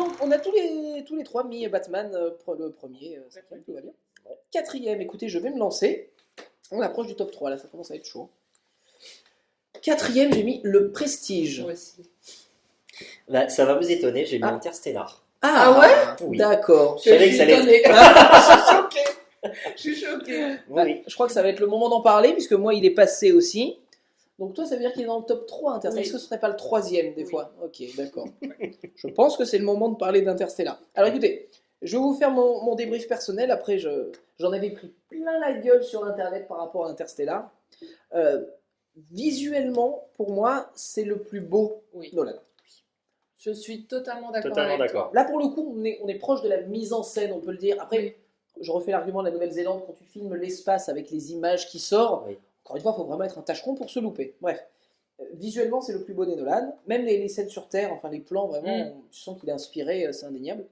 Donc, on a tous les trois mis Batman, le premier, cinquième, tout va bien. Quatrième, écoutez, je vais me lancer. On approche du top 3, là, ça commence à être chaud. Quatrième, j'ai mis Le Prestige. Moi aussi. Bah, ça va vous étonner, j'ai mis Interstellar. Ah ouais? Oui. D'accord. Je savais que ça allait être... Je suis choquée. Oui. Je crois que ça va être le moment d'en parler, puisque moi, il est passé aussi. Donc toi, ça veut dire qu'il est dans le top 3 Interstellar. Oui. Est-ce que ce serait pas le troisième, des Oui. fois? Ok, d'accord. Je pense que c'est le moment de parler d'Interstellar. Alors écoutez, je vais vous faire mon débrief personnel. Après, j'en avais pris plein la gueule sur Internet par rapport à Interstellar. Visuellement, pour moi, c'est le plus beau Oui. Nolan. Je suis totalement d'accord Totalement avec d'accord. toi. Là, pour le coup, on est proche de la mise en scène, on peut le dire. Après, je refais l'argument de la Nouvelle-Zélande, quand tu filmes l'espace avec les images qui sortent, Oui. encore une fois, il faut vraiment être un tâcheron pour se louper. Bref, visuellement, c'est le plus beau des Nolan. Même les scènes sur Terre, enfin les plans, vraiment, tu sens qu'il est inspiré, c'est indéniable.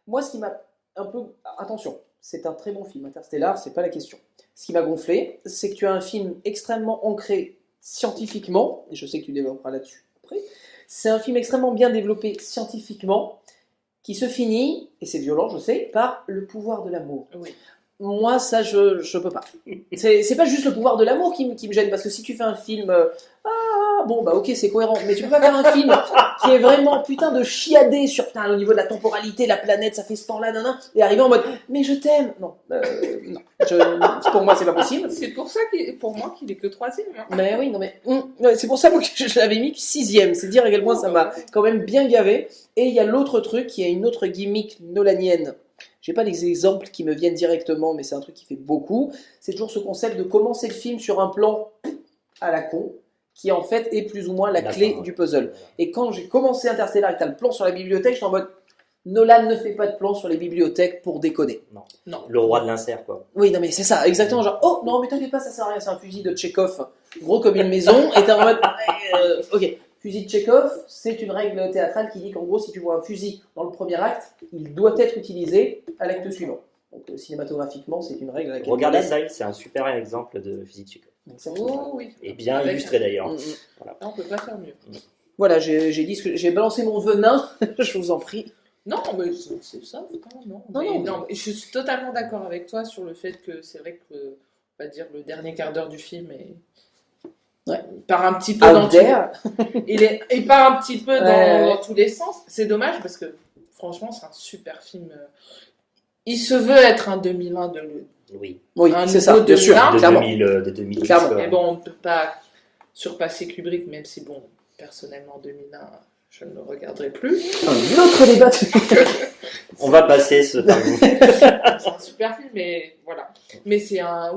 Moi, ce qui m'a un peu... Attention, c'est un très bon film, Interstellar, c'est pas la question. Ce qui m'a gonflé, c'est que tu as un film extrêmement ancré scientifiquement, et je sais que tu développeras là-dessus après. C'est un film extrêmement bien développé scientifiquement, qui se finit, et c'est violent, je sais, par le pouvoir de l'amour. Oui. Moi, ça, je peux pas. C'est pas juste le pouvoir de l'amour qui me gêne, parce que si tu fais un film... bon, bah ok, c'est cohérent, mais tu peux pas faire un film qui est vraiment putain de chiadé sur putain, au niveau de la temporalité, la planète, ça fait ce temps-là, nanana, et arriver en mode, mais je t'aime. Non, non. Pour moi, c'est pas possible. C'est pour ça pour moi qu'il est que troisième. Hein. Mais oui, non mais ouais, c'est pour ça moi, que je l'avais mis sixième. C'est dire à quel point ça m'a quand même bien gavé. Et il y a l'autre truc, qui a une autre gimmick nolanienne. J'ai pas les exemples qui me viennent directement, mais c'est un truc qui fait beaucoup. C'est toujours ce concept de commencer le film sur un plan à la con, qui en fait est plus ou moins la clé du puzzle. Et quand j'ai commencé Interstellar et que t'as le plan sur la bibliothèque, j'étais en mode Nolan ne fait pas de plan sur les bibliothèques pour déconner. Non. Le roi de l'insert, quoi. Oui, non mais c'est ça, exactement. Genre, oh non, mais t'inquiète pas, ça sert à rien, c'est un fusil de Tchekhov, gros comme une maison, et t'es en mode, ok, fusil de Tchekhov, c'est une règle théâtrale qui dit qu'en gros, si tu vois un fusil dans le premier acte, il doit être utilisé à l'acte suivant. Donc cinématographiquement, c'est une règle à laquelle... Regardez ça, c'est un super exemple de fusil de Tchekhov. Oh oui. Et bien illustré d'ailleurs. Voilà. On peut pas faire mieux. Voilà, j'ai balancé mon venin, je vous en prie. Non, mais c'est ça. Non, je suis totalement d'accord avec toi sur le fait que c'est vrai que, on va dire, le dernier quart d'heure du film est... Ouais. Il part un petit peu il part un petit peu dans tous les sens. C'est dommage parce que franchement, c'est un super film. Il se veut être un 2001 de Oui, c'est ça, bien sûr, clairement. De 2010. Clairement. Mais bon, on ne peut pas surpasser Kubrick, même si, bon, personnellement, 2001, je ne le regarderai plus. Un autre débat. On va passer ce tabou. C'est un super film, mais voilà. Mais c'est un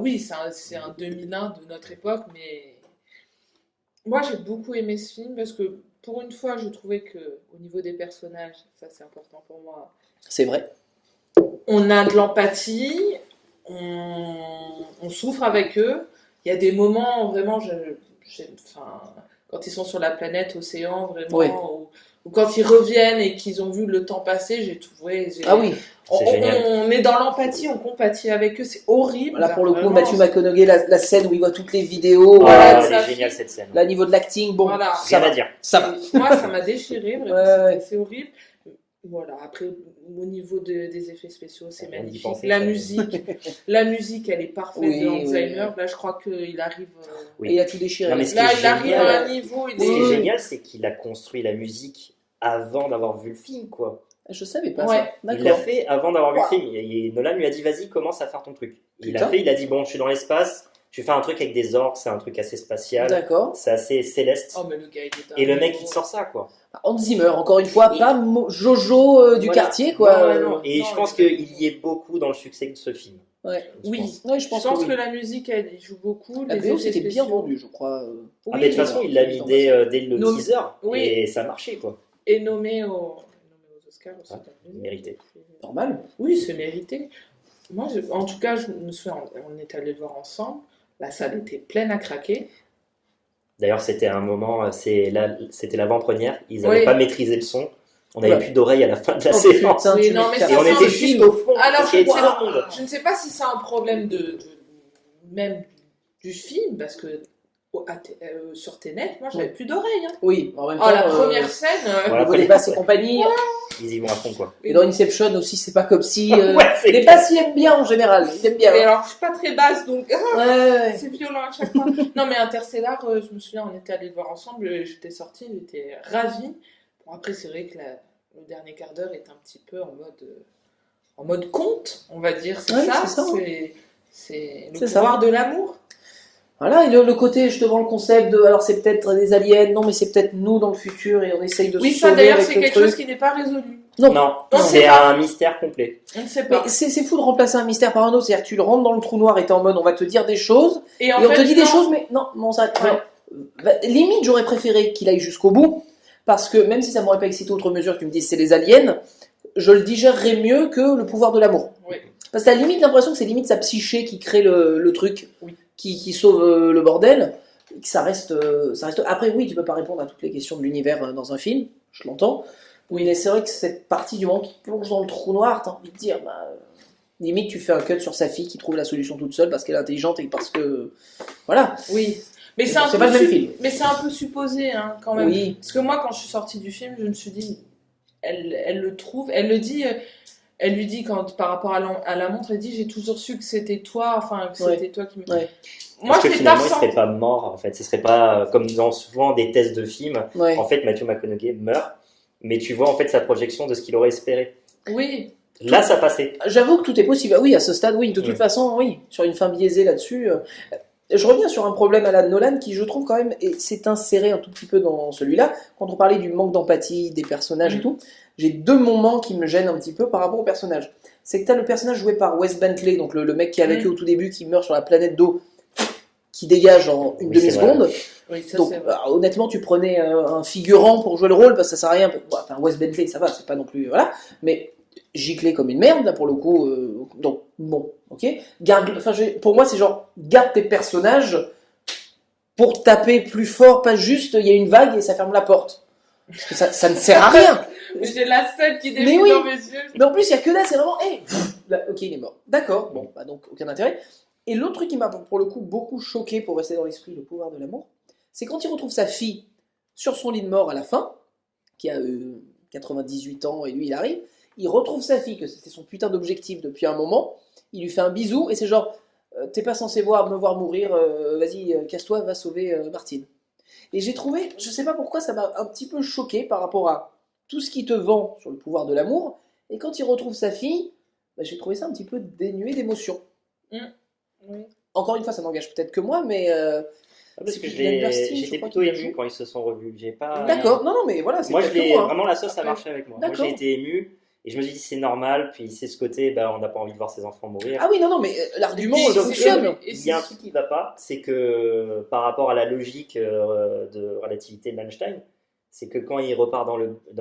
2001 de notre époque, mais moi j'ai beaucoup aimé ce film parce que pour une fois je trouvais que au niveau des personnages, ça c'est important pour moi. C'est vrai. On a de l'empathie, on souffre avec eux. Il y a des moments vraiment, quand ils sont sur la planète océan, vraiment, ou quand ils reviennent et qu'ils ont vu le temps passer, j'ai trouvé. Ah oui. On est dans l'empathie, on compatit avec eux, c'est horrible. Là, pour le coup, Matthew McConaughey, la scène où il voit toutes les vidéos. Voilà, elle est géniale cette scène. Là, au niveau de l'acting, bon, voilà. Rien à dire. Ça va. Moi, ça m'a déchiré, vraiment, c'est horrible. Voilà, après, au niveau des effets spéciaux, c'est magnifique. La musique, elle est parfaite de Hans Zimmer. Là, je crois qu'il arrive... Et il a tout déchiré. Non, mais là, il arrive à un niveau... Ce qui est génial, c'est qu'il a construit la musique avant d'avoir vu le film, quoi. Je savais pas ça. Il l'a fait avant d'avoir vu le film. Et Nolan lui a dit, vas-y, commence à faire ton truc. Il l'a fait, il a dit, bon, je suis dans l'espace, je vais faire un truc avec des orques, c'est un truc assez spatial. D'accord. C'est assez céleste. Oh, mais le gars, et le mec, il te sort ça, quoi. Hans Zimmer, encore une fois, pas Jojo du quartier, quoi. Non. Et je pense qu'il y est beaucoup dans le succès de ce film. Je pense que la musique, elle joue beaucoup. La BO, c'était bien vendu, je crois. Mais de toute façon, il l'a mis dès le teaser. Et ça marchait, quoi. Et nommé aux Oscars aussi. Mérité. Normal. Oui, c'est mérité. Moi, en tout cas, je me souviens, on est allé le voir ensemble. La salle était pleine à craquer. D'ailleurs, c'était un moment, c'était l'avant-première. Ils n'avaient pas maîtrisé le son. On n'avait plus d'oreilles à la fin de la séance. Et on était juste au fond. Alors, je ne sais pas si c'est un problème même du film, parce que sur Tenet, moi j'avais plus d'oreilles. Hein. Oui, en même Oh, temps. la première scène. Ouais. Au niveau des basses et compagnie. Ils y vont à fond, quoi. Et dans Inception aussi, c'est pas comme si. Ouais, c'est les basses, ils aiment bien en général. Ils aiment bien. Mais alors, je suis pas très basse, donc Ouais. c'est violent à chaque fois. Non, mais Interstellar, je me souviens, on était allés le voir ensemble, et j'étais sortie, j'étais ravie. Bon, après, c'est vrai que le dernier quart d'heure est un petit peu en mode conte, on va dire. C'est Ouais, ça, c'est ça. c'est le C'est ça. pouvoir de l'amour. Voilà, et le côté, je te vends le concept de. Alors, c'est peut-être des aliens, non, mais c'est peut-être nous dans le futur et on essaye de Oui, se ça sauver d'ailleurs, avec c'est le quelque truc. chose qui n'est pas résolu. Non, Non, On c'est sait pas. un mystère complet. On ne sait mais pas. c'est fou de remplacer un mystère par un autre. C'est-à-dire que tu le rentres dans le trou noir et t'es en mode on va te dire des choses, Et en et on te fait, dit des non. choses, mais non, on s'arrête. Ouais. Limite, j'aurais préféré qu'il aille jusqu'au bout, parce que même si ça m'aurait pas excité outre mesure, tu me dis c'est les aliens, je le digérerais mieux que le pouvoir de l'amour. Oui. Parce que t'as limite l'impression que c'est limite sa psyché qui crée le truc, Oui. qui sauve le bordel. Que ça reste. Après, oui, tu peux pas répondre à toutes les questions de l'univers dans un film, je l'entends. Oui, mais c'est vrai que cette partie du moment qui plonge dans le trou noir, t'as envie de dire, limite tu fais un cut sur sa fille qui trouve la solution toute seule parce qu'elle est intelligente et parce que. Voilà. Oui. Mais c'est un C'est peu pas le même film. Mais c'est un peu supposé, hein, quand même. Oui. Parce que moi, quand je suis sortie du film, je me suis dit, elle le trouve, elle le dit, elle lui dit quand par rapport à la montre, elle dit, j'ai toujours su que c'était toi, enfin que c'était toi qui me. Ouais. Moi, Parce que je l'ai pas finalement, il ressenti. serait pas mort, en fait. Ce serait pas comme dans souvent des tests de films. Ouais. En fait, Matthew McConaughey meurt, mais tu vois en fait sa projection de ce qu'il aurait espéré. Oui. Là, ça passait. J'avoue que tout est possible. Oui, à ce stade, oui. De toute Ouais. façon, oui. Sur une fin biaisée là-dessus. Je reviens sur un problème à la Nolan qui, je trouve, quand même, et s'est inséré un tout petit peu dans celui-là. Quand on parlait du manque d'empathie des personnages et tout, j'ai deux moments qui me gênent un petit peu par rapport aux personnages. C'est que tu as le personnage joué par Wes Bentley, donc le mec qui est avec eux au tout début, qui meurt sur la planète d'eau, qui dégage en une Oui, c'est demi-seconde. Oui, ça Donc, c'est vrai. honnêtement, tu prenais un figurant pour jouer le rôle parce que ça sert à rien. Bon, enfin, Wes Bentley, ça va, c'est pas non plus. Voilà. Mais giclé comme une merde, là, pour le coup. Donc, bon, ok. Pour moi, c'est genre, garde tes personnages pour taper plus fort, pas juste, il y a une vague et ça ferme la porte. Parce que ça ne sert à rien. J'ai la scène qui Mais défile oui. dans mes yeux. Mais en plus, il n'y a que là, c'est vraiment, là, ok, il est mort. D'accord, bon, bah donc, aucun intérêt. Et l'autre truc qui m'a, pour le coup, beaucoup choqué pour rester dans l'esprit, le pouvoir de l'amour, c'est quand il retrouve sa fille sur son lit de mort à la fin, qui a 98 ans, et lui, il arrive, il retrouve sa fille, que c'était son putain d'objectif depuis un moment, il lui fait un bisou, et c'est genre, t'es pas censé me voir mourir, vas-y, casse-toi, va sauver Martine. Et j'ai trouvé, je sais pas pourquoi, ça m'a un petit peu choqué par rapport à tout ce qui te vend sur le pouvoir de l'amour, et quand il retrouve sa fille, bah, j'ai trouvé ça un petit peu dénué d'émotion. Oui. Encore une fois, ça n'engage peut-être que moi, mais Parce c'est que Gillian Bernstein, je j'étais crois, plutôt qui ému joue. quand ils se sont revus. J'ai pas. D'accord, non, mais voilà, c'est Moi, peut-être que moi. Hein. vraiment la sauce a Après. marché avec moi. Moi, D'accord. j'ai été ému et je me suis dit c'est normal. Puis c'est ce côté, bah, on n'a pas envie de voir ses enfants mourir. Ah oui, non, mais l'argument Et puis, fonctionne. et Il y a un truc qui va pas, c'est que par rapport à la logique de relativité d'Einstein, c'est que quand il repart dans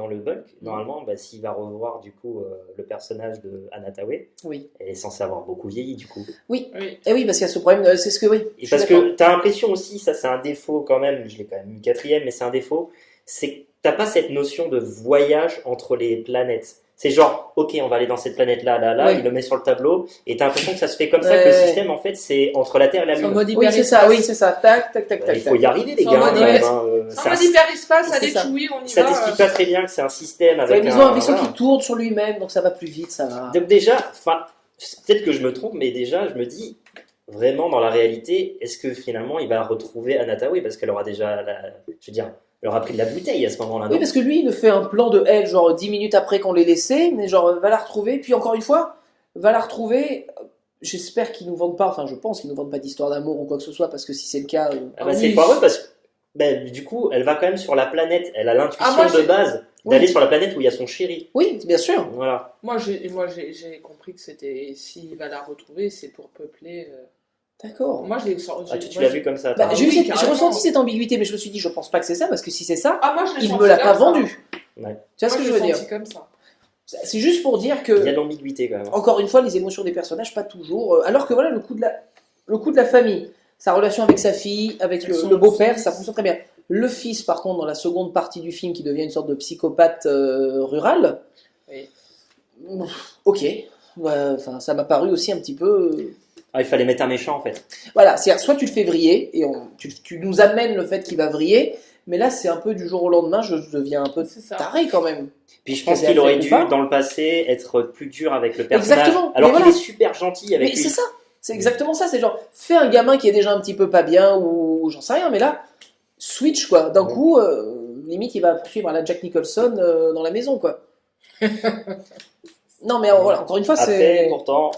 le bulk, normalement, bah, s'il va revoir du coup le personnage de Anna Tawai, Oui. elle est censée avoir beaucoup vieilli du coup. Oui. Et oui, parce qu'il y a ce problème, c'est ce que oui. Et je suis parce d'accord. que tu as l'impression aussi, ça c'est un défaut quand même, je l'ai quand même mis quatrième, mais c'est un défaut, c'est que t'as pas cette notion de voyage entre les planètes. C'est genre, ok, on va aller dans cette planète-là, Ouais. il le met sur le tableau, et t'as l'impression que ça se fait comme ça, que le système, en fait, c'est entre la Terre et la C'est en Lune. mode Oui, c'est ça, tac, tac, tac, Bah, tac. il faut y arriver, les Sans gars. mode quand même, hyper- hein, C'est c'est en un- mode hyperespace, C'est allez ça. chouï, on y ça va. t'explique pas très bien que c'est un système Ouais, avec mais ils ont un vaisseau voilà. qui tourne sur lui-même, donc ça va plus vite, ça va. Donc déjà, enfin, peut-être que je me trompe, mais déjà, je me dis, vraiment, dans la réalité, est-ce que finalement, il va retrouver Anna Tawai parce qu'elle aura déjà, je veux dire, elle aura pris de la bouteille à ce moment-là, non? Oui, parce que lui, il nous fait un plan de elle, genre 10 minutes après qu'on l'ait laissé, mais genre, va la retrouver, puis encore une fois, va la retrouver. J'espère qu'ils nous vendent pas, enfin, je pense qu'ils nous vendent pas d'histoire d'amour ou quoi que ce soit, parce que si c'est le cas. Ah bah, Oui. c'est foireux parce que ben, du coup, elle va quand même sur la planète. Elle a l'intuition Ah, moi, de base d'aller Oui. sur la planète où il y a son chéri. Oui, bien sûr. Voilà. Moi, j'ai compris que c'était s'il va la retrouver, c'est pour peupler. D'accord. Moi, je l'ai Ah, tu l'as vu comme ça. Bah, toi. j'ai oui, j'ai carrément. ressenti cette ambiguïté, mais je me suis dit, je pense pas que c'est ça, parce que si c'est ça, Ah, moi, je l'ai il senti me l'a pas comme ça. vendu. Ouais. Tu vois ce que je veux dire? Comme ça. C'est juste pour dire Il y a que, de l'ambiguïté quand même. encore une fois, les émotions des personnages, pas toujours. Alors que voilà, le coup de la famille, sa relation avec sa fille, avec Avec son le beau-père, fils. ça fonctionne très bien. Le fils, par contre, dans la seconde partie du film, qui devient une sorte de psychopathe rural, Oui. ok. Ouais, enfin, ça m'a paru aussi un petit peu. Ah, il fallait mettre un méchant en fait. Voilà, c'est-à-dire soit tu le fais vriller, et tu nous amènes le fait qu'il va vriller, mais là c'est un peu du jour au lendemain, je deviens un peu C'est ça. taré quand même. Puis je pense Qu'il a qu'il aurait fait dû, ou pas. dans le passé, être plus dur avec le personnage. Exactement, Alors mais qu'il voilà. est super gentil avec Mais lui. c'est ça, c'est exactement ça, c'est genre, fais un gamin qui est déjà un petit peu pas bien, ou j'en sais rien, mais là, switch quoi, d'un Ouais. coup, limite il va poursuivre à la Jack Nicholson dans la maison quoi. Non mais voilà, encore une fois Après, c'est... pourtant,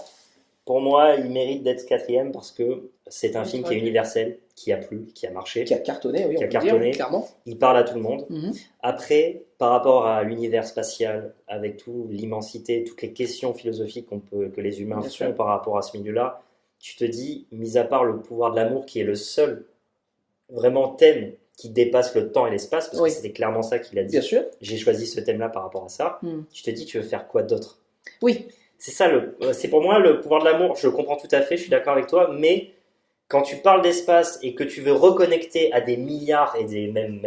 pour moi, il mérite d'être 4e parce que c'est un film qui est Ouais. universel, qui a plu, qui a marché, Qui a cartonné, oui, Qui a on peut le cartonné. dire, clairement. il parle à tout le monde. Mhm. Après, par rapport à l'univers spatial, avec toute l'immensité, toutes les questions philosophiques que les humains Bien font sûr. par rapport à ce milieu-là, tu te dis, mis à part le pouvoir de l'amour, qui est le seul vraiment thème qui dépasse le temps et l'espace, parce Oui. que c'était clairement ça qu'il a dit. Bien sûr. J'ai choisi ce thème-là par rapport à ça. Mhm. Tu te dis, tu veux faire quoi d'autre? Oui, C'est ça, c'est pour moi le pouvoir de l'amour. Je le comprends tout à fait, je suis d'accord avec toi, mais quand tu parles d'espace et que tu veux reconnecter à des milliards et même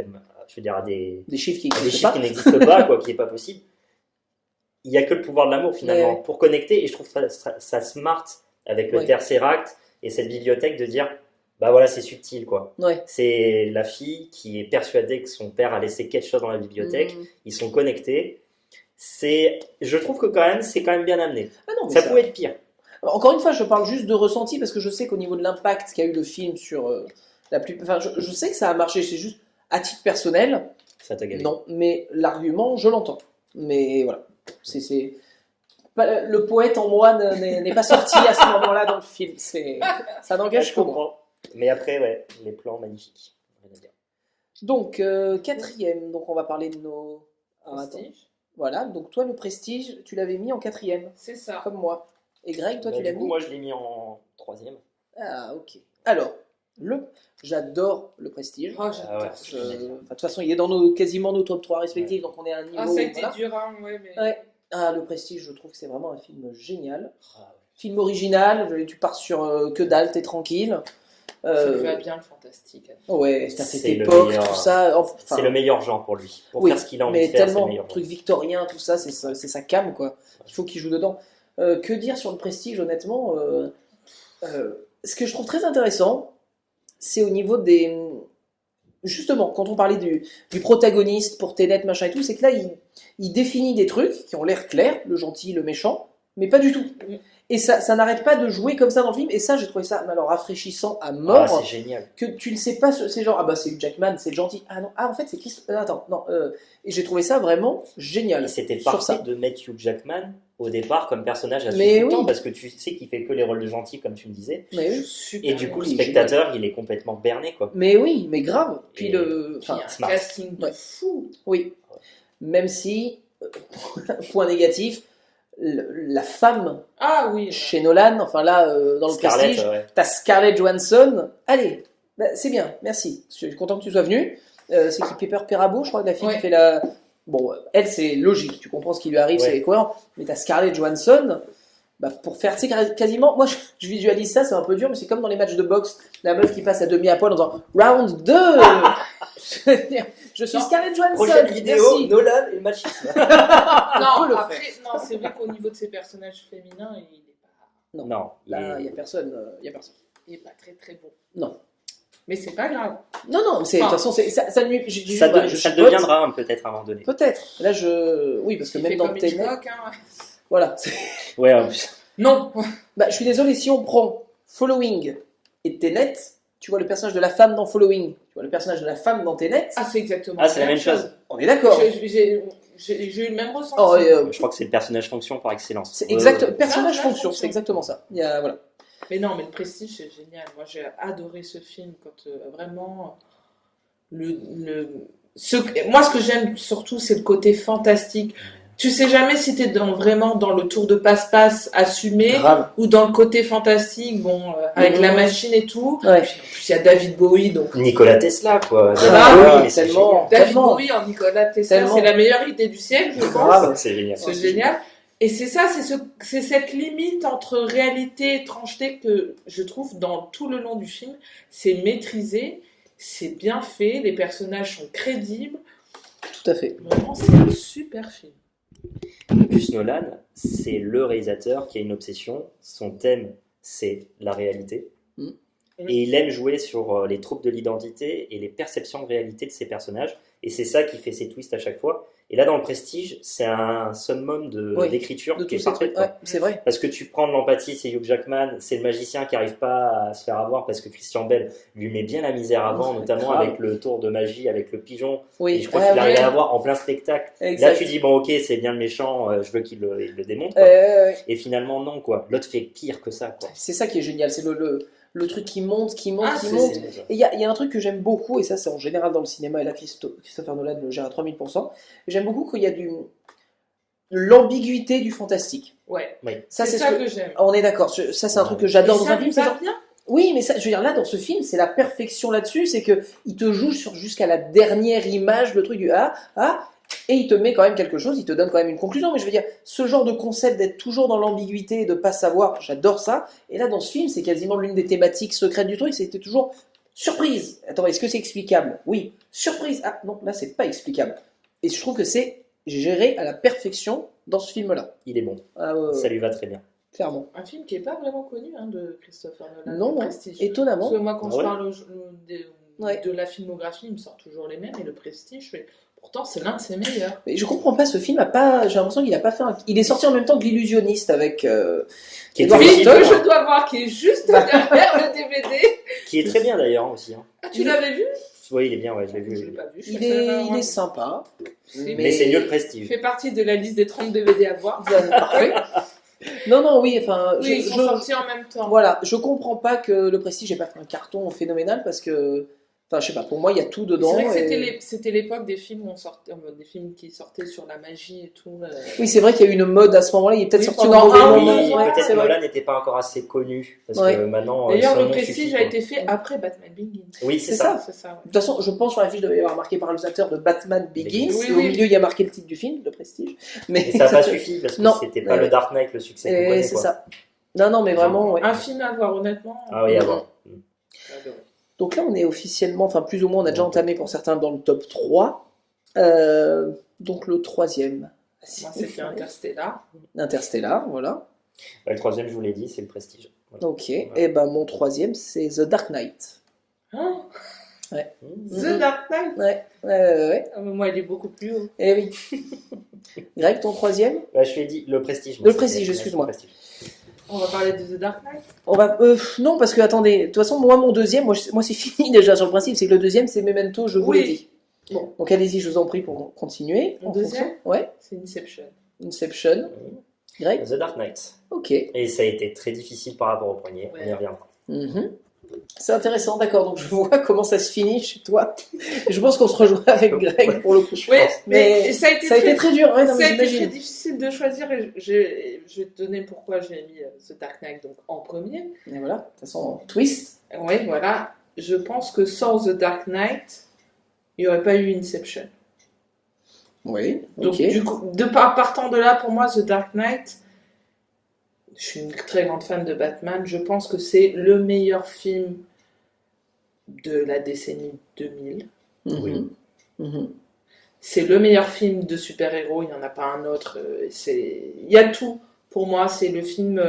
je veux dire, à des des chiffres qui des n'existent chiffres pas. qui n'existent pas, quoi, qui n'est pas possible, il n'y a que le pouvoir de l'amour finalement Ouais. pour connecter. Et je trouve ça smart avec le Ouais. Tesseract et cette bibliothèque de dire, bah voilà, c'est subtil quoi. Ouais. C'est la fille qui est persuadée que son père a laissé quelque chose dans la bibliothèque. Mhm. Ils sont connectés. Je trouve que c'est quand même bien amené. Ah non, mais Ça pouvait être pire. Encore une fois, je parle juste de ressenti parce que je sais qu'au niveau de l'impact qu'a eu le film sur enfin, je sais que ça a marché. C'est juste à titre personnel, Ça t'a gavé. non. Mais l'argument, je l'entends. Mais voilà, le poète en moi n'est pas sorti à ce moment-là dans le film. Ça n'engage Je que moi. comprends. Mais après, ouais, les plans magnifiques. Rien à dire. Donc 4e. Donc on va parler de nos. Alors, attends. Prestige. Voilà. Donc toi, le Prestige, tu l'avais mis en 4e, C'est ça. comme moi. Et Greg, toi, Bah, tu l'as du coup, mis. moi, je l'ai mis en 3e. Ah, ok. Alors, j'adore le Prestige. Oh, j'adore. Ah ouais. Enfin, de toute façon, il est dans quasiment nos top 3 respectifs, donc on est à un niveau. Ah, ça a été voilà. dur, hein, ouais, mais. Ouais. Ah, le Prestige, je trouve que c'est vraiment un film génial. Ah, ouais. Film original, tu pars sur que dalle, t'es tranquille. Ça lui va bien le fantastique. Ouais, c'est à cette C'est le époque, meilleur- tout ça. Enfin, C'est le meilleur genre pour lui. Pour oui, faire ce qu'il a envie mais de faire, c'est le tellement meilleur truc genre. victorien, tout ça, c'est sa came, quoi. Il faut qu'il joue dedans. Que dire sur le Prestige, honnêtement ce que je trouve très intéressant, c'est au niveau des... Justement, quand on parlait du protagoniste pour Tenet, machin et tout, c'est que là, il définit des trucs qui ont l'air clairs, le gentil, le méchant, mais pas du tout. Oui. Et ça n'arrête pas de jouer comme ça dans le film, et ça, j'ai trouvé ça alors rafraîchissant à Ah, mort, c'est génial. que tu ne sais pas, c'est genre, ah bah c'est Hugh Jackman, c'est le gentil, ah non, ah en fait c'est Chris, attends, non, et j'ai trouvé ça vraiment génial. Et c'était sur parfait ça. de mettre Hugh Jackman au départ comme personnage à Mais suivre tout le temps oui. parce que tu sais qu'il fait que les rôles de gentil comme tu me disais. Mais oui, Super Et du coup, le il est spectateur, il est complètement berné quoi. mais oui, mais grave. Puis Et- le, Puis enfin, un smart. casting de Ouais. fou. oui, même si, point négatif, la femme Ah oui. chez Nolan, enfin là, dans le Scarlett, Prestige, ouais. t'as Scarlett Johansson, allez, bah, c'est bien, merci, je suis content que tu sois venu. C'est qui Pepper Perabo, je crois, la fille Ouais. qui fait la... Bon, elle, c'est logique, tu comprends ce qui lui arrive, Ouais. c'est cohérent. Mais t'as Scarlett Johansson, bah, pour faire, tu sais, quasiment, moi, je visualise ça, c'est un peu dur, mais c'est comme dans les matchs de boxe, la meuf qui passe à demi à poil en disant « Round 2 !» Je suis Non. Scarlett Johansson, Prochaine vidéo, merci. Nolan et le machisme. On Non, peut le après, non, c'est vrai qu'au niveau de ses personnages féminins, il est pas, Non, Là, il il n'y a personne, il est pas très très bon. Non. Mais c'est pas grave. Non, non, de toute Enfin, façon, ça nuit. ça, voilà, ça chipote. deviendra peut-être à un moment donné. Peut-être. Là, oui, parce que Il même fait dans comme Tenet, Hitchcock, hein. voilà. Ouais, en plus. Non. Bah, je suis désolé, si on prend Following et Tenet, tu vois le personnage de la femme dans Following, tu vois le personnage de la femme dans Tenet, Ah, c'est exactement Ah, c'est la même chose. on est d'accord. J'ai eu le même ressenti. Oh, Je crois que c'est le personnage fonction par excellence. c'est exact, Ouais. personnage Ah, fonction, fonction. c'est exactement ça. Il y a, voilà. Mais non, mais le Prestige, c'est génial. Moi, j'ai adoré ce film quand vraiment moi, ce que j'aime surtout, c'est le côté fantastique. Tu sais jamais si t'es vraiment dans le tour de passe-passe assumé Grave. ou dans le côté fantastique, bon, avec Mhm. la machine et tout. Ouais. Puis, en plus, il y a David Bowie, donc Nikola Tesla, quoi. Ah, David oui, Bowie, mais c'est tellement. génial. David Tellement. Bowie en Nicolas Tesla, Tellement. c'est la meilleure idée du siècle, je pense. Grave. C'est génial. C'est génial. Et c'est ça, c'est cette limite entre réalité et étrangeté que je trouve dans tout le long du film. C'est maîtrisé, c'est bien fait, les personnages sont crédibles. Tout à fait. Vraiment, c'est un super film. En plus, Nolan, c'est le réalisateur qui a une obsession. Son thème, c'est la réalité. Mm. Et il aime jouer sur les troubles de l'identité et les perceptions de réalité de ses personnages. Et c'est ça qui fait ses twists à chaque fois. Et là, dans Le Prestige, c'est un summum Oui, d'écriture de qui tous est ces parfait. trucs. Ouais, c'est vrai. Parce que tu prends de l'empathie, c'est Hugh Jackman, c'est le magicien qui n'arrive pas à se faire avoir parce que Christian Bale lui met bien la misère avant, notamment Grave. avec le tour de magie, avec le pigeon. Oui, Et je crois qu'il arrive à l'avoir en plein spectacle. Exact. Là, tu dis, bon, ok, c'est bien le méchant, je veux qu'il le démonte. Quoi. Et finalement, non, quoi. L'autre fait pire que ça, quoi. C'est ça qui est génial, c'est le truc qui monte, qui monte, Ah, qui c'est- monte. C'est- Et il y a un truc que j'aime beaucoup, et ça c'est en général dans le cinéma, et là Christopher Nolan le gère à 3000%. J'aime beaucoup qu'il y a de l'ambiguïté du fantastique. Ouais. Ça, c'est ce ça que- que j'aime. On est d'accord, ça c'est un Ouais. truc que j'adore Et dans ça un film. lui c'est va genre- bien. Oui, mais ça, je veux dire, là dans ce film, c'est la perfection là-dessus, c'est que il te joue jusqu'à la dernière image, le truc du et il te met quand même quelque chose, il te donne quand même une conclusion. Mais je veux dire, ce genre de concept d'être toujours dans l'ambiguïté et de pas savoir, j'adore ça. Et là, dans ce film, c'est quasiment l'une des thématiques secrètes du truc, c'était toujours surprise. Attends, est-ce que c'est explicable? Oui. Surprise. Ah non, là, c'est pas explicable. Et je trouve que c'est géré à la perfection dans ce film-là. Il est bon. Ah, ouais, Ça lui va très bien. clairement. Un film qui n'est pas vraiment connu de Christopher Nolan. Non, Le non, Prestige. étonnamment. Parce que moi, quand Ah je ouais parle Ouais. de la filmographie, il me sort toujours les mêmes. Et le Prestige, je fais, pourtant, c'est l'un de ses meilleurs. Mais je comprends pas, ce film a pas. J'ai l'impression qu'il a pas fait un. Il est sorti en même temps que L'Illusionniste avec. Qui est, Edward très, Film Norton. que je dois voir, qui est juste derrière le DVD. qui est très bien d'ailleurs aussi. Hein. Ah, tu l'avais vu? Oui, il est bien, ouais, je l'ai vu. Je l'ai pas vu. je Il sais pas, est, ouais. il est sympa. Mais c'est mieux le Il Prestige. fait partie de la liste des 30 DVD à voir. Parfait. Non, non, oui, enfin. Oui, ils sont sortis en même temps. Voilà, je comprends pas que le Prestige ait pas fait un carton phénoménal parce que. Enfin, je sais pas, pour moi, il y a tout C'est dedans. vrai que et- c'était l'époque des films où on sortait, des films qui sortaient sur la magie et tout. Oui, c'est vrai qu'il y a eu une mode à ce moment-là, il est peut-être Oui, sorti au pendant mauvais un moment. oui, ouais, peut-être c'est vrai. Nolan n'était pas encore assez connu. Parce Ouais. que maintenant. D'ailleurs, son le nom Prestige suffit, a quoi. été fait après Batman Begins. Oui, C'est c'est ça. ça. C'est ça, ouais. De toute façon, je pense sur la fiche devait y avoir marqué par réalisateur de Batman Begins. Oui, et au oui. milieu, il y a marqué le titre du film, le Prestige. Mais Et ça n'a pas suffi parce que Non. c'était pas Ouais. le Dark Knight, le succès qu'on Et connaît. c'est Quoi. ça. Non, non, mais vraiment. Ouais. Un film à voir, honnêtement. Ah oui, à voir. J'adore. Donc là, on est officiellement, enfin plus ou moins, on a déjà Dans le entamé pour certains dans le top 3. Donc le troisième. Moi, c'était Interstellar. Interstellar, voilà. Bah, le troisième, je vous l'ai dit, c'est le Prestige. Voilà. Ok. Et ben mon troisième, c'est The Dark Knight. Hein Mmh. The Dark Knight. Ouais. Ah, mais moi, il est beaucoup plus haut. Eh oui. Greg, ton troisième? Bah, je lui ai dit le Prestige. Le Prestige, Ouais, excuse-moi. le Prestige. On va parler de The Dark Knight. On va. Non, parce que attendez. De toute façon, moi mon deuxième, moi c'est fini déjà sur le principe, c'est que le deuxième, c'est Memento. Je vous l'ai Oui. dit. Bon. Donc allez-y, je vous en prie pour continuer. Le en deuxième fonction. Ouais. C'est Inception. Inception. Greg. The Dark Knight. Ok. Et ça a été très difficile par rapport au premier. Ouais. On y reviendra. Mhm. C'est intéressant, d'accord. Donc je vois comment ça se finit chez toi. Je pense qu'on se rejoint avec Greg pour le coup. Oui, pense. mais ça a été Ça a été très dur, ouais, non, mais ça a été très j'imagine. difficile de choisir et je vais te donner pourquoi j'ai mis The Dark Knight donc, en premier. Et voilà, de toute façon, twist. Oui, voilà. Je pense que sans The Dark Knight, il n'y aurait pas eu Inception. Oui, Donc, ok. du coup, partant de là, pour moi, The Dark Knight, je suis une très grande fan de Batman. Je pense que c'est le meilleur film de la décennie 2000. Mhm. oui. Mhm. C'est le meilleur film de super-héros, il n'y en a pas un autre. Il y a tout. Pour moi, c'est le film.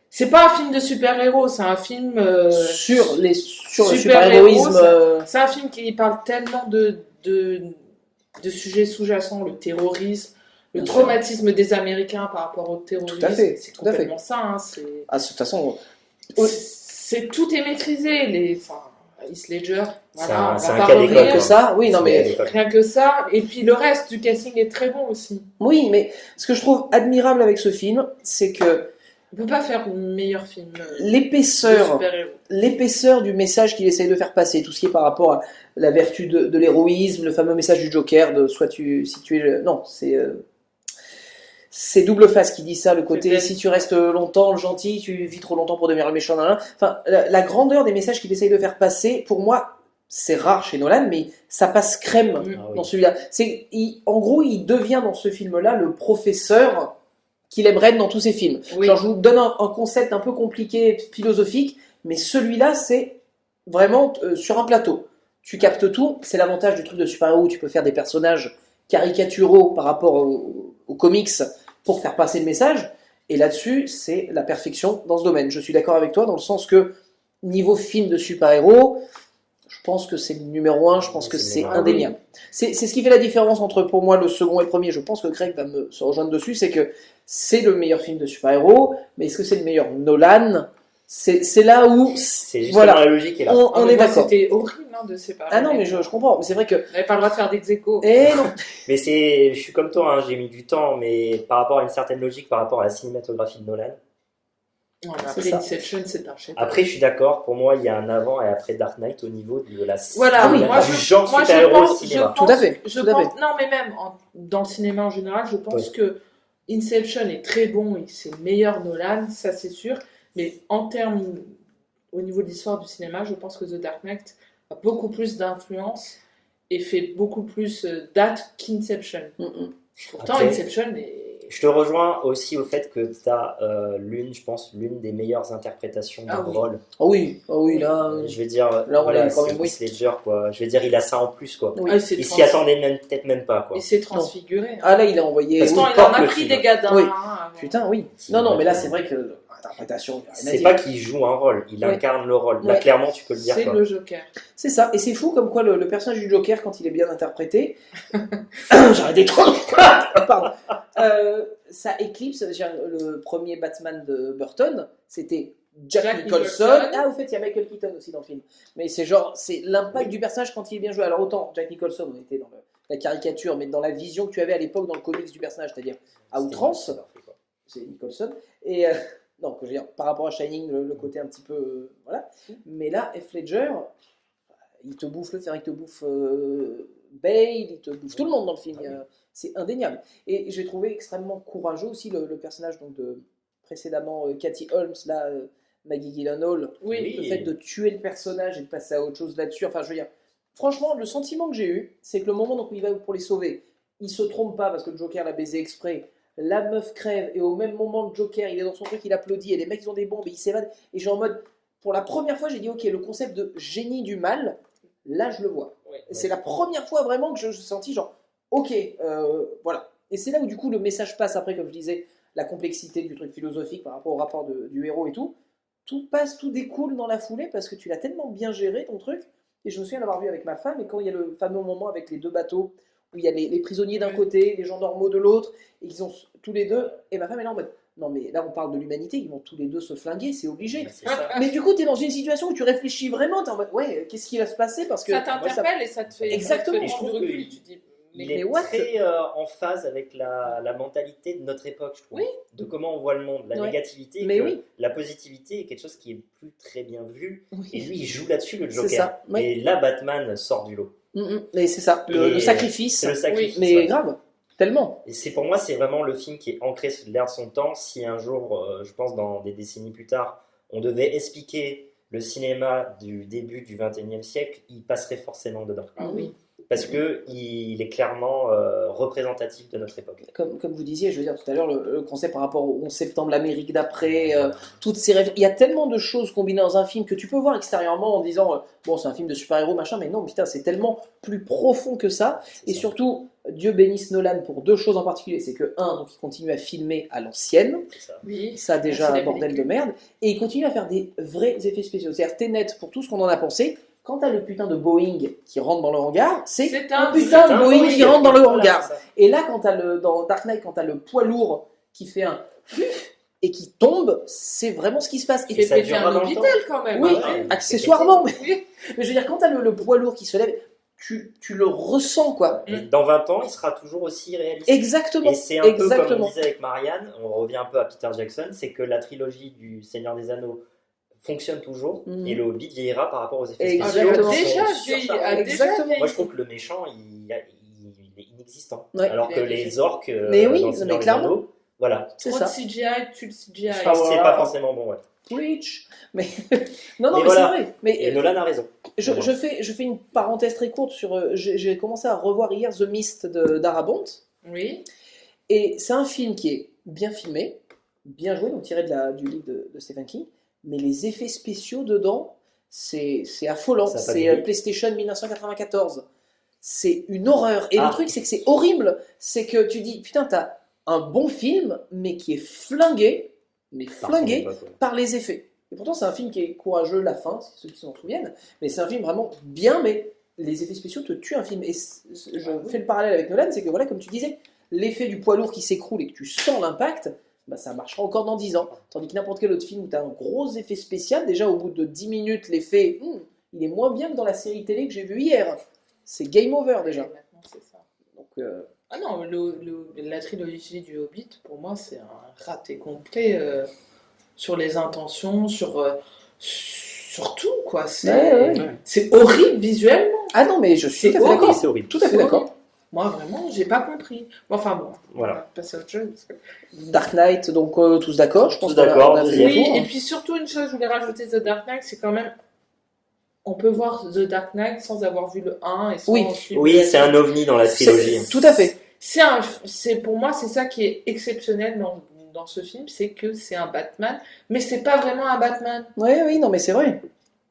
C'est pas un film de super-héros, c'est un film. Sur le super-héros, super-héroïsme. C'est un film qui parle tellement de sujets sous-jacents, le terrorisme, le Bien sûr. traumatisme des Américains par rapport au terrorisme. Tout à fait, C'est tout à fait. complètement ça. Hein, Ah, de toute façon, Oui. tout est maîtrisé. Enfin, Heath Ledger, voilà, on C'est va un pas cas revenir. d'école, que quoi. ça, oui, non mais. C'est- Rien que ça. Et puis le reste du casting est très bon aussi. Oui, mais ce que je trouve admirable avec ce film, c'est que On peut pas faire un meilleur film de l'épaisseur super-héros. l'épaisseur du message qu'il essaye de faire passer, tout ce qui est par rapport à la vertu de l'héroïsme, le fameux message du Joker, de soit si tu es... Non, c'est Double Face qui dit ça, le côté C'est si tu restes longtemps le gentil, tu vis trop longtemps pour devenir le méchant. Nan, nan. Enfin, la grandeur des messages qu'il essaye de faire passer, pour moi, c'est rare chez Nolan, mais ça passe crème Mm. Ah oui. dans celui-là. En gros, il devient dans ce film-là le professeur qu'il aimerait être dans tous ses films. Oui. Genre, je vous donne un concept un peu compliqué, philosophique, mais celui-là, c'est vraiment sur un plateau. Tu captes tout. C'est l'avantage du truc de super-héros où tu peux faire des personnages caricaturaux par rapport aux comics pour faire passer le message. Et là-dessus, c'est la perfection dans ce domaine. Je suis d'accord avec toi dans le sens que, niveau film de super-héros, je pense que c'est le numéro 1, je pense que c'est indéniable. C'est ce qui fait la différence entre, pour moi, le second et le premier. Je pense que Greg va se rejoindre dessus, c'est que c'est le meilleur film de super-héros, mais est-ce que c'est le meilleur Nolan? C'est là où... C'est justement la logique est là. On est d'accord. C'était horrible de séparer. Ah non, mais je comprends. Mais c'est vrai que... On n'avait pas le droit de faire des échos. Eh non. Mais je suis comme toi, hein, j'ai mis du temps, mais par rapport à une certaine logique, par rapport à la cinématographie de Nolan. Ouais, après, Inception, c'est un chef. Après, je suis d'accord, pour moi, il y a un avant et après Dark Knight au niveau de la voilà, oui, du genre super-héros au cinéma. Tout à fait. Non, mais même dans le cinéma en général, je pense que Inception est très bon et c'est le meilleur Nolan, ça c'est sûr. Mais en termes, au niveau de l'histoire du cinéma, je pense que The Dark Knight a beaucoup plus d'influence et fait beaucoup plus date qu'Inception. Pourtant, Après, Inception est... Je te rejoins aussi au fait que tu as l'une des meilleures interprétations du rôle. Oh oui, là... Je veux dire, là, voilà, c'est Heath Ledger, quoi. Je veux dire, il a ça en plus, quoi. Oui. Ah, Il s'y attendait peut-être même pas, quoi. Il s'est transfiguré. Ah là, il a envoyé... Parce qu'il en a pris des gadins. Oui. Hein, Putain, oui. Non, mais là, c'est vrai que l'interprétation... C'est pas qu'il joue un rôle, il incarne le rôle. Là, clairement, tu peux le dire. C'est le Joker. C'est ça, et c'est fou comme quoi le personnage du Joker, quand il est bien interprété... J'arrête des trop... Pardon. Ça éclipse, le premier Batman de Burton, c'était Jack Nicholson. Ah, au fait, il y a Michael Keaton aussi dans le film. Mais c'est l'impact du personnage quand il est bien joué. Alors autant Jack Nicholson, on était dans la caricature, mais dans la vision que tu avais à l'époque dans le comics du personnage, c'est-à-dire à outrance, c'est Nicholson. Et non, je veux dire, par rapport à Shining, le côté un petit peu... voilà. Mais là, Heath Ledger, il te bouffe le fer, il te bouffe Bale, il te bouffe tout le monde dans le film. C'est indéniable. Et j'ai trouvé extrêmement courageux aussi le personnage donc, de précédemment Cathy Holmes, là, Maggie Gyllenhaal. Oui. Le fait de tuer le personnage et de passer à autre chose là-dessus. Enfin, je veux dire, franchement, le sentiment que j'ai eu, c'est que le moment où il va pour les sauver, il se trompe pas parce que le Joker l'a baisé exprès. La meuf crève et au même moment, le Joker, il est dans son truc, il applaudit et les mecs, ils ont des bombes et ils s'évadent. Et j'ai en mode, pour la première fois, j'ai dit, ok, le concept de génie du mal, là, je le vois. C'est la première fois vraiment que je sentis genre, ok, voilà. Et c'est là où du coup le message passe après, comme je disais, la complexité du truc philosophique par rapport au rapport du héros et tout. Tout passe, tout découle dans la foulée parce que tu l'as tellement bien géré ton truc. Et je me souviens l'avoir vu avec ma femme. Et quand il y a le fameux moment avec les deux bateaux où il y a les prisonniers d'un côté, les gens normaux de l'autre, et ils ont tous les deux. Et ma femme est là en mode, non mais là on parle de l'humanité, ils vont tous les deux se flinguer, c'est obligé. Mais du coup tu es dans une situation où tu réfléchis vraiment, tu es en mode, ouais, qu'est-ce qui va se passer parce que ça t'interpelle et ça te fait... Exactement. Et je trouve recul, et tu dis... Il est très en phase avec la mentalité de notre époque, je trouve. Oui. De comment on voit le monde, la négativité. Mais la positivité est quelque chose qui est plus très bien vu. Oui. Et lui, il joue là-dessus, le Joker. C'est ça. Oui. Et là, Batman sort du lot. Mais c'est ça, le sacrifice. C'est le sacrifice. Mais grave, tellement. Et pour moi, c'est vraiment le film qui est ancré sur l'air de son temps. Si un jour, je pense dans des décennies plus tard, on devait expliquer le cinéma du début du XXIe siècle, il passerait forcément dedans. Ah oui. Parce qu'il est clairement représentatif de notre époque. Comme vous disiez, je veux dire tout à l'heure, le concept par rapport au 11 septembre, l'Amérique d'après, toutes ces rêves. Il y a tellement de choses combinées dans un film que tu peux voir extérieurement en disant bon, c'est un film de super-héros, machin, mais non, putain, c'est tellement plus profond que ça. Et surtout, Dieu bénisse Nolan pour deux choses en particulier. C'est que, donc, il continue à filmer à l'ancienne. Oui. Ça, déjà, un bordel de merde. Et il continue à faire des vrais effets spéciaux. C'est-à-dire, Tenet, pour tout ce qu'on en a pensé. Quand t'as le putain de Boeing qui rentre dans le hangar, c'est un putain de Boeing qui rentre dans le hangar. Et là, dans Dark Knight, quand t'as le poids lourd qui fait un et qui tombe, c'est vraiment ce qui se passe. Et ça fait un hôpital quand même. Oui, accessoirement. Mais je veux dire, quand t'as le poids lourd qui se lève, tu le ressens, quoi. Et dans 20 ans, il sera toujours aussi réaliste. Exactement. Et c'est un peu comme on disait avec Marianne, on revient un peu à Peter Jackson, c'est que la trilogie du Seigneur des Anneaux fonctionne toujours et le Hobbit vieillira par rapport aux effets spéciaux. Exactement. Moi je trouve que le méchant il est inexistant alors que les orques mais oui, dans le Seigneur des Anneaux, voilà, c'est ça. CGI, tu le CGI. Je pense que c'est pas forcément bon, Preach. Mais non, mais voilà. C'est vrai. Mais et Nolan a raison. Je fais une parenthèse très courte sur. J'ai commencé à revoir hier The Mist d'Arabont. Oui. Et c'est un film qui est bien filmé, bien joué, donc tiré du livre de Stephen King. Mais les effets spéciaux dedans, c'est affolant. C'est PlayStation 1994. C'est une horreur. Et le truc, c'est que c'est horrible. C'est que tu dis, putain, t'as un bon film, mais qui est flingué, par les effets. Et pourtant, c'est un film qui est courageux, la fin, c'est ceux qui s'en souviennent, mais c'est un film vraiment bien, mais les effets spéciaux te tuent un film. Et je fais le parallèle avec Nolan, c'est que voilà, comme tu disais, l'effet du poids lourd qui s'écroule et que tu sens l'impact, bah, ça marchera encore dans 10 ans. Tandis que n'importe quel autre film où tu as un gros effet spécial, déjà au bout de 10 minutes, l'effet, il est moins bien que dans la série télé que j'ai vue hier. C'est game over déjà. Et maintenant, c'est ça. Donc, Ah non, la trilogie du Hobbit, pour moi, c'est un raté complet sur les intentions, sur tout, quoi. C'est horrible visuellement. Ah non, mais je suis C'est tout à fait d'accord. C'est horrible. Tout à fait d'accord. Moi, vraiment, j'ai pas compris. Enfin bon, Voilà. on va passer à autre chose. Dark Knight, donc tous d'accord. Je pense Tous d'accord, qu'on a fait le Oui, tour. et puis surtout une chose, je voulais rajouter The Dark Knight, c'est quand même, on peut voir The Dark Knight sans avoir vu le 1 et sans Oui. suivre Oui, la c'est un ovni dans la trilogie. Tout à fait. Pour moi, c'est ça qui est exceptionnel dans ce film, c'est que c'est un Batman, mais c'est pas vraiment un Batman. Oui, non, mais c'est vrai.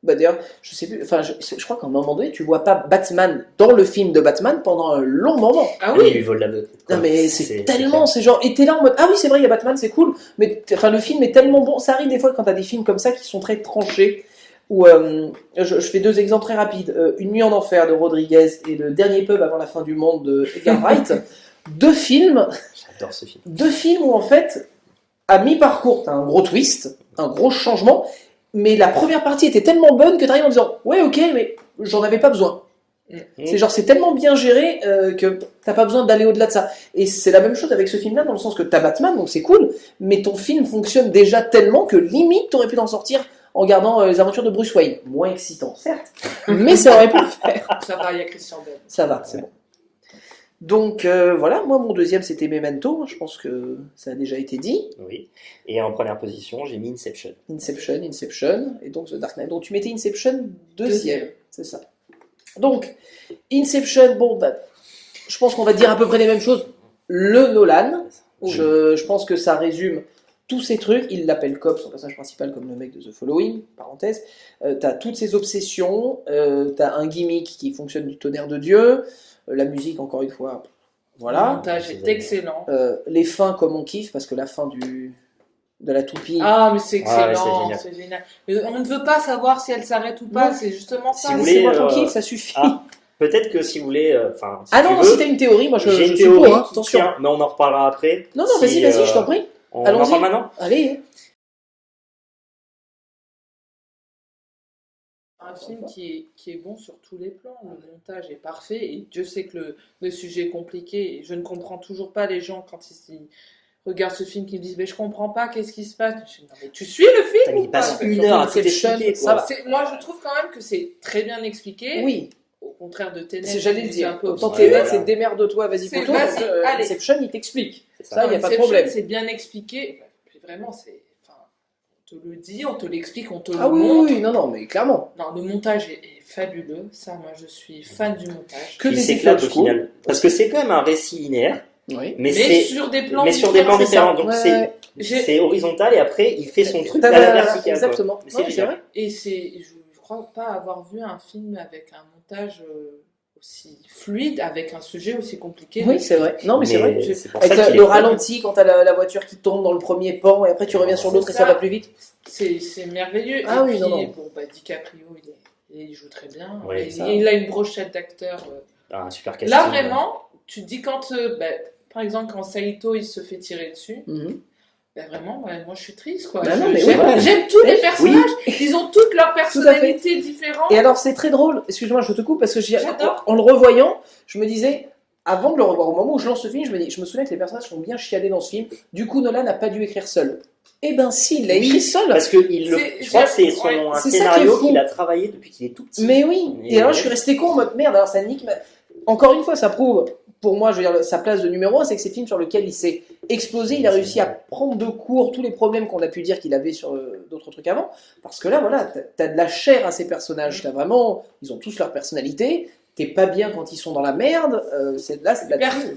Bah, d'ailleurs, je sais plus, enfin, je crois qu'à un moment donné, tu vois pas Batman dans le film de Batman pendant un long moment. Ah Il oui, lui vole la vedette. Non, mais c'est C'est tellement, c'est genre, et t'es là en mode, ah oui, c'est vrai, il y a Batman, c'est cool, mais enfin, le film est tellement bon. Ça arrive des fois quand t'as des films comme ça qui sont très tranchés. Où, je fais deux exemples très rapides. Une nuit en enfer de Rodriguez et Le dernier pub avant la fin du monde de Edgar Wright. deux films J'adore ce film. où en fait, à mi-parcours, t'as un gros twist, un gros changement, mais la première partie était tellement bonne que t'arrives en disant, ouais, ok, mais j'en avais pas besoin. C'est genre, c'est tellement bien géré que t'as pas besoin d'aller au-delà de ça. Et c'est la même chose avec ce film-là, dans le sens que t'as Batman, donc c'est cool, mais ton film fonctionne déjà tellement que limite t'aurais pu t'en sortir en regardant les aventures de Bruce Wayne. Moins excitant, certes, mais ça aurait pu le faire. ça va, il y a Christian Bale. Ça va, c'est bon. Donc voilà, moi mon deuxième c'était Memento, je pense que ça a déjà été dit. Oui. Et en première position, j'ai mis Inception. Inception, et donc The Dark Knight. Donc tu mettais Inception deuxième, c'est ça. Donc, Inception, bon, bah, je pense qu'on va dire à peu près les mêmes choses. Le Nolan, je pense que ça résume tous ces trucs. Il l'appelle Cobb, son personnage principal, comme le mec de The Following, parenthèse. T'as toutes ces obsessions, t'as un gimmick qui fonctionne du tonnerre de Dieu, la musique, encore une fois, Le voilà. montage est excellent. Les fins, comme on kiffe, parce que la fin de la toupie... Ah, mais c'est excellent, Ouais, c'est c'est génial. Mais on ne veut pas savoir si elle s'arrête ou pas, Non. c'est justement ça. Si vous c'est voulez, moi tranquille, ça suffit. Ah, peut-être que si vous voulez, enfin, si Ah tu non, veux, si t'as une théorie, moi je j'ai suis une théorie pour, hein, qui attention. tient, mais on en reparlera après. Non, Si, vas-y, je t'en prie. On en Allons-y. parle maintenant. Allez. Un film qui est bon sur tous les plans, le montage est parfait, et Dieu sait que le sujet est compliqué, et je ne comprends toujours pas les gens quand ils regardent ce film qui me disent mais je comprends pas, qu'est-ce qui se passe? Je dis, non, mais tu suis le film Putain, ou il pas? passe une heure à tout Inception, expliquer, ça quoi. va. Moi je trouve quand même que c'est très bien expliqué, Oui, au contraire de Tenet. j'allais le c'est dire. un peu Autant obscur. Tenet, voilà. c'est démerde-toi, vas-y C'est poto. vas-y, allez. Inception, il t'explique. C'est Ça, il n'y a pas de Inception, problème. c'est bien expliqué, puis vraiment on te le dit, on te l'explique, on te Ah le oui, montre. oui, non, mais clairement. Non, le montage est fabuleux, ça moi je suis fan du montage. Que Qui des s'éclate effets au final. Parce que c'est quand même un récit linéaire, Oui. mais Mais c'est sur des plans mais sur des plans C'est ça. différents. Donc Ouais. c'est horizontal et après il fait son truc T'as à la la- verticale. quoi. Exactement. Mais Non, mais c'est génial. vrai. Et je crois pas avoir vu un film avec un montage aussi fluide, avec un sujet aussi compliqué. Oui, c'est vrai. Non, mais c'est vrai. c'est pour Avec ça qu'il le est ralenti quand t'as la voiture qui tombe dans le premier pan et après tu reviens sur l'autre et C'est ça ça. va plus vite. C'est merveilleux. Ah et oui, puis, non, non. bon, bah, DiCaprio, il joue très bien. Oui, Et ça. il a une brochette d'acteurs. un super casting. Là, vraiment, tu te dis quand, par exemple, quand Saito il se fait tirer dessus, Mhm. vraiment, moi je suis triste, quoi. Bah non, mais J'aime ouais. j'aime tous les Oui. personnages. Ils ont toutes leurs personnalités différentes. Et alors, c'est très drôle. Excuse-moi, je te coupe parce que J'adore. en le revoyant, je me disais, avant de le revoir, au moment où je lance ce film, je me souviens que les personnages sont bien chialés dans ce film. Du coup, Nolan n'a pas dû écrire seul. Eh ben si, il l'a Oui, écrit seul. Parce que je crois que c'est Ouais, un c'est ça qui est scénario fou. qu'il a travaillé depuis qu'il est tout petit. Mais oui. Et alors, je suis resté con en mode merde. Alors, ça nique. Encore une fois, ça prouve, pour moi, je veux dire, sa place de numéro 1, c'est que c'est le film sur lequel il s'est explosé. Il a réussi à prendre de court tous les problèmes qu'on a pu dire qu'il avait sur d'autres trucs avant. Parce que là, voilà, t'as de la chair à ces personnages. T'as vraiment, ils ont tous leur personnalité. T'es pas bien quand ils sont dans la merde. C'est de la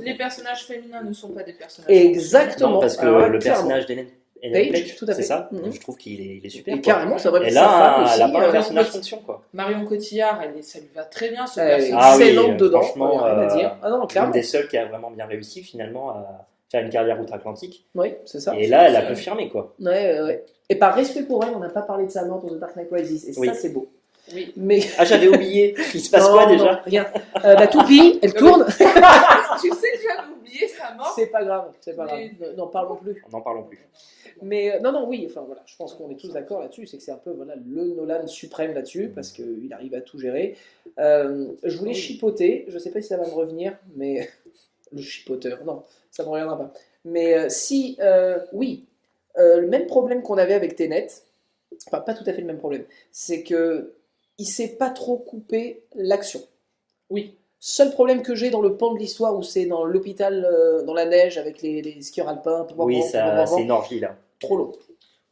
Les personnages féminins ne sont pas des personnages. Exactement. Non, parce que Alors là, le clairement. personnage d'Ellen Page, Page, tout à fait. c'est ça. Mhm. Je trouve qu'il est super. Et quoi. carrément, c'est vrai. Et que sa femme là, aussi, elle a pas un euh, personnage euh, fonction, quoi. Marion Cotillard, ça lui va très bien ce Elle est personnage. Ah oui, excellente dedans. franchement, rien à dire. Ah non, Une clairement. des seules qui a vraiment bien réussi finalement faire une carrière outre-Atlantique. Oui, c'est ça. Et là, elle a confirmé, quoi. Ouais. Et par respect pour elle, on n'a pas parlé de sa mort dans The Dark Knight Rises. Et Oui. ça, c'est beau. Oui. Mais... Ah, j'avais oublié. Il se passe Non, quoi non, déjà? rien. La toupie, elle tourne. Tu sais que j'avais oublié sa mort. C'est pas grave, c'est pas grave. Mais- N'en parlons plus. N'en parlons plus. Mais non, oui, enfin voilà, je pense qu'on est tous d'accord là-dessus, c'est que c'est un peu voilà, le Nolan suprême là-dessus, parce qu'il arrive à tout gérer. Je voulais chipoter, je sais pas si ça va me revenir, mais le chipoteur, non, ça ne me reviendra pas. Mais oui, le même problème qu'on avait avec Tenet, enfin pas tout à fait le même problème, c'est que il s'est pas trop coupé l'action. Oui. Seul problème que j'ai dans le pan de l'histoire où c'est dans l'hôpital, dans la neige avec les skieurs alpins, Oui, ça, c'est une orgie, là. trop long.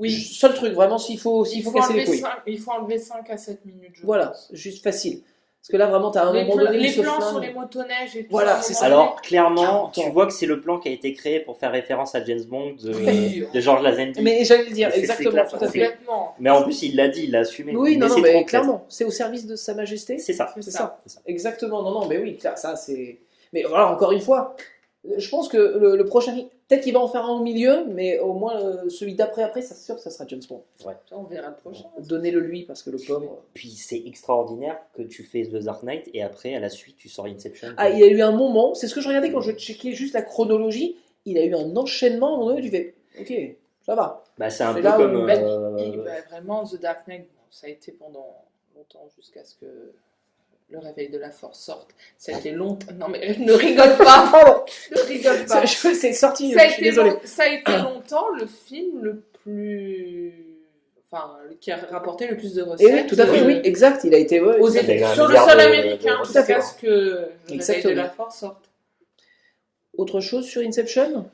Oui. Seul truc, vraiment, s'il faut casser les couilles. Il faut enlever 5 à 7 minutes. Voilà, pense. juste facile. Parce que là, vraiment, t'as un Les, moment donné, les il se plans flingue. sur les motoneiges et tout. Voilà, à un c'est moment ça. donné. Alors, clairement, 40 ans. tu vois que c'est le plan qui a été créé pour faire référence à James Bond Oui. de Georges Lazenby. Mais j'allais le dire, C'est exactement, clair, tout à fait. Complètement. Mais en plus, il l'a dit, il l'a assumé. Oui, non, c'est mais trop, clairement, c'est au service de Sa Majesté. C'est ça. C'est ça. Exactement, non, mais oui, clair, ça c'est. Mais voilà, encore une fois, je pense que le prochain film, peut-être qu'il va en faire un au milieu, mais au moins celui d'après, c'est sûr que ça sera James Bond. On verra le prochain. Donnez-le lui, parce que le pauvre. Puis c'est extraordinaire que tu fais The Dark Knight et après, à la suite, tu sors Inception. Ah, il y a eu un moment, c'est ce que je regardais quand je checkais juste la chronologie, il a eu un enchaînement, à un moment donné, tu fais, ok, ça va. Bah, c'est un C'est peu là où- comme. Vraiment, The Dark Knight, bon, ça a été pendant longtemps jusqu'à ce que le réveil de la force sorte. Ça a été longtemps. Non, mais ne rigole pas. Pardon, Ne rigole pas. c'est sorti, Ça a, je suis été désolé. ça a été longtemps le film le plus. Enfin, qui a rapporté le plus de recettes. Et oui, tout à fait, oui, exact, il a été. Ouais, Aux tout à fait. Il a un sur le milliard sol de américain, recettes. Tout à fait. jusqu'à ce que le réveil Exactement. de la force sorte. Autre chose sur Inception?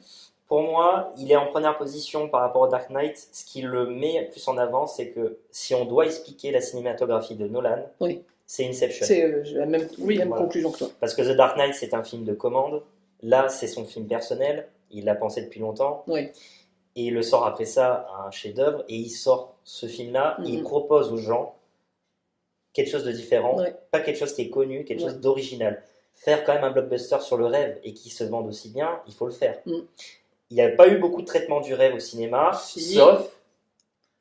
Pour moi, il est en première position par rapport au Dark Knight. Ce qui le met plus en avant, c'est que si on doit expliquer la cinématographie de Nolan, Oui. c'est Inception. C'est j'ai la même, voilà. conclusion que toi. Parce que The Dark Knight, c'est un film de commande. Là, c'est son film personnel. Il l'a pensé depuis longtemps. Oui. Et il le sort après ça à un chef-d'œuvre. Et il sort ce film-là. Mhm. Il propose aux gens quelque chose de différent. Ouais. Pas quelque chose qui est connu, quelque Ouais. chose d'original. Faire quand même un blockbuster sur le rêve et qui se vende aussi bien, il faut le faire. Mhm. Il n'y a pas eu beaucoup de traitement du rêve au cinéma, Si. sauf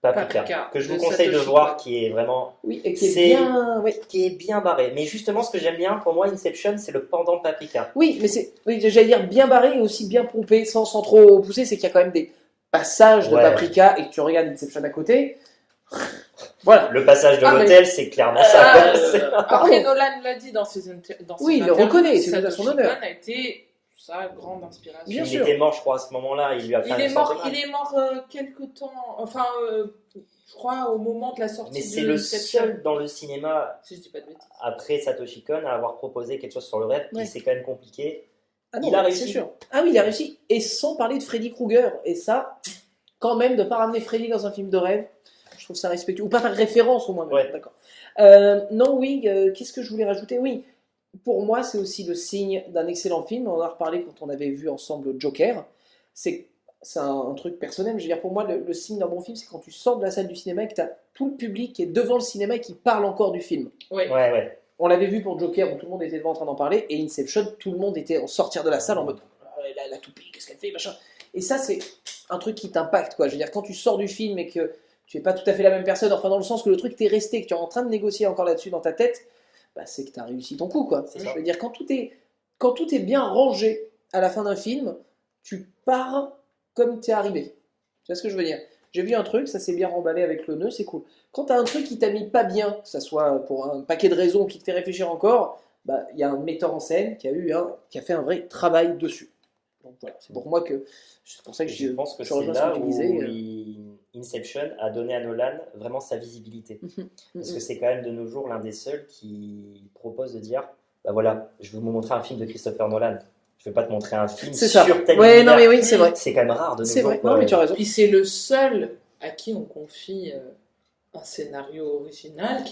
Paprika, Paprika, que je vous de conseille de Satoshi voir, Kon. qui est vraiment Oui, et qui C'est- est bien. Oui, qui est bien barré. Mais justement, ce que j'aime bien, pour moi, Inception, c'est le pendant de Paprika. oui, mais c'est, oui, j'allais dire bien barré et aussi bien pompé, sans trop pousser. C'est qu'il y a quand même des passages de Ouais. Paprika et que tu regardes Inception à côté. Voilà. Le passage de Ah, mais- l'hôtel, c'est clairement ça. quoi. C'est- Après, Nolan l'a dit dans ses Oui, il le interviews, reconnaît, c'est à son Satoshi honneur. Kon a été sa grande inspiration. Bien il sûr. était mort, je crois, à ce moment-là. Il lui a fait Il un est mort, centre- il est mort quelque temps, enfin, je crois au moment de la sortie Mais de c'est le Inception. seul dans le cinéma, Si je dis pas de bêtises. après Satoshi Kon, à avoir proposé quelque chose sur le rêve. Ouais. Et c'est quand même compliqué. Ah non, Il a c'est réussi. sûr. Ah oui, il a réussi. Et sans parler de Freddy Krueger. Et ça, quand même, de ne pas ramener Freddy dans un film de rêve, je trouve ça respectueux. Ou pas faire référence au moins. même. Ouais. D'accord. Non, oui, qu'est-ce que je voulais rajouter? Oui, pour moi, c'est aussi le signe d'un excellent film. On en a reparlé quand on avait vu ensemble Joker. C'est un truc personnel. Je veux dire, pour moi, le signe d'un bon film, c'est quand tu sors de la salle du cinéma et que tu as tout le public qui est devant le cinéma et qui parle encore du film. Oui. Ouais. On l'avait vu pour Joker où tout le monde était devant en train d'en parler, et Inception, tout le monde était en sortir de la salle en mode la toupie, qu'est-ce qu'elle fait, machin. Et ça, c'est un truc qui t'impacte, quoi. Je veux dire, quand tu sors du film et que tu n'es pas tout à fait la même personne, enfin dans le sens que le truc t'est resté, que tu es en train de négocier encore là-dessus dans ta tête, bah, c'est que tu as réussi ton coup, quoi. C'est Je ça. veux dire, quand tout est bien rangé à la fin d'un film, tu pars comme tu es arrivé. Tu vois ce que je veux dire? J'ai vu un truc, ça s'est bien remballé avec le nœud, c'est cool. Quand tu as un truc qui t'a mis pas bien, que ça soit pour un paquet de raisons qui te fait réfléchir encore, bah, y a un metteur en scène qui a fait un vrai travail dessus. Donc voilà, c'est pour moi que c'est pour ça que Je pense que je c'est rejoins ce là que tu où disais. Inception a donné à Nolan vraiment sa visibilité. Parce que c'est quand même de nos jours l'un des seuls qui propose de dire bah voilà, je vais vous montrer un film de Christopher Nolan. Je vais pas te montrer un film C'est ça. sur tel Ouais, univers. non mais oui, c'est vrai. C'est quand même rare de nos C'est jours. vrai. quoi. Non mais tu as raison. Puis c'est le seul à qui on confie un scénario original